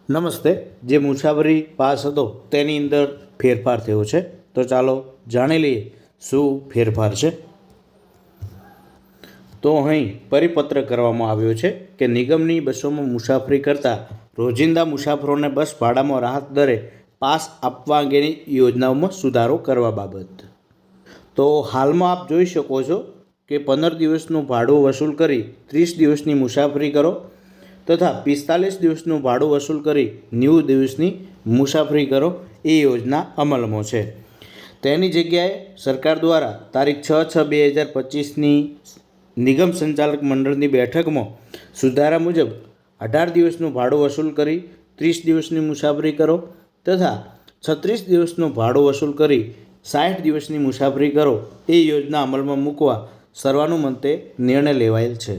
નમસ્તે. જે મુસાફરી પાસ હતો તેની અંદર ફેરફાર થયો છે, તો ચાલો જાણી લઈએ શું ફેરફાર છે. તો અહીં પરિપત્ર કરવામાં આવ્યો છે કે નિગમની બસોમાં મુસાફરી કરતા રોજિંદા મુસાફરોને બસ ભાડામાં રાહત દરે પાસ આપવા અંગેની યોજનાઓમાં સુધારો કરવા બાબત. તો હાલમાં આપ જોઈ શકો છો કે 15 દિવસનું ભાડું વસૂલ કરી 30 દિવસની મુસાફરી કરો તથા 45 દિવસનું ભાડું વસૂલ કરી 90 દિવસની મુસાફરી કરો એ યોજના અમલમાં છે. તેની જગ્યાએ સરકાર દ્વારા તારીખ 6/6/2025ની નિગમ સંચાલક મંડળની બેઠકમાં સુધારા મુજબ 18 દિવસનું ભાડું વસૂલ કરી 30 દિવસની મુસાફરી કરો તથા 36 દિવસનું ભાડું વસૂલ કરી 60 દિવસની મુસાફરી કરો એ યોજના અમલમાં મૂકવા સર્વાનુમતે નિર્ણય લેવાયેલ છે.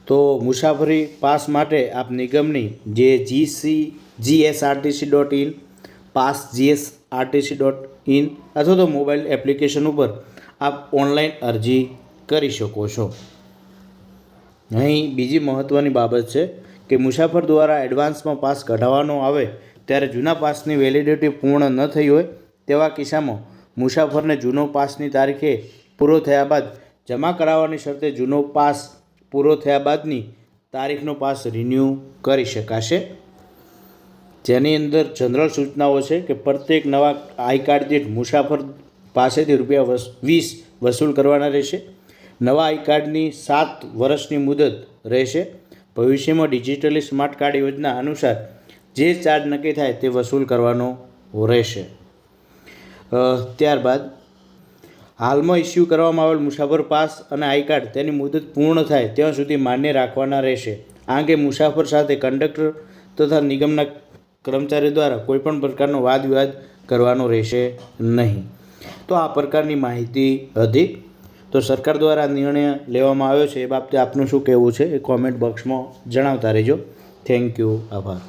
તો મુસાફરી પાસ માટે આપ નિગમની જે GSRTC.in, passgsrtc.in અથવા તો મોબાઈલ એપ્લિકેશન ઉપર આપ ઓનલાઈન અરજી કરી શકો છો. અહીં બીજી મહત્ત્વની બાબત છે કે મુસાફર દ્વારા એડવાન્સમાં પાસ કઢાવવાનો આવે ત્યારે જૂના પાસની વેલિડિટી પૂર્ણ ન થઈ હોય તેવા કિસ્સામાં મુસાફરને જૂનો પાસની તારીખે પૂરો થયા બાદ જમા કરાવવાની શરતે જૂનો પાસ પૂરો થયા બાદની તારીખનો પાસ રિન્યૂ કરી શકાશે. જેની અંદર જનરલ સૂચનાઓ છે કે પ્રત્યેક નવા આઈ કાર્ડ દીઠ મુસાફર પાસેથી ₹20 વસૂલ કરવાના રહેશે. નવા આઈ કાર્ડની 7 વર્ષની મુદત રહેશે. ભવિષ્યમાં ડિજિટલી સ્માર્ટ કાર્ડ યોજના અનુસાર જે ચાર્જ નક્કી થાય તે વસૂલ કરવાનો રહેશે. ત્યારબાદ હાલમાં ઇસ્યુ કરવામાં આવેલ મુસાફર પાસ અને આઈ કાર્ડ તેની મુદત પૂર્ણ થાય ત્યાં સુધી માન્ય રાખવાના રહેશે. આ અંગે મુસાફર સાથે કંડક્ટર તથા નિગમના કર્મચારી દ્વારા કોઈપણ પ્રકારનો વાદ વિવાદ કરવાનો રહેશે નહીં. તો આ પ્રકારની માહિતી હતી. તો સરકાર દ્વારા નિર્ણય લેવામાં આવ્યો છે એ બાબતે આપનું શું કહેવું છે એ કોમેન્ટ બોક્સમાં જણાવતા રહેજો. Thank you. આભાર.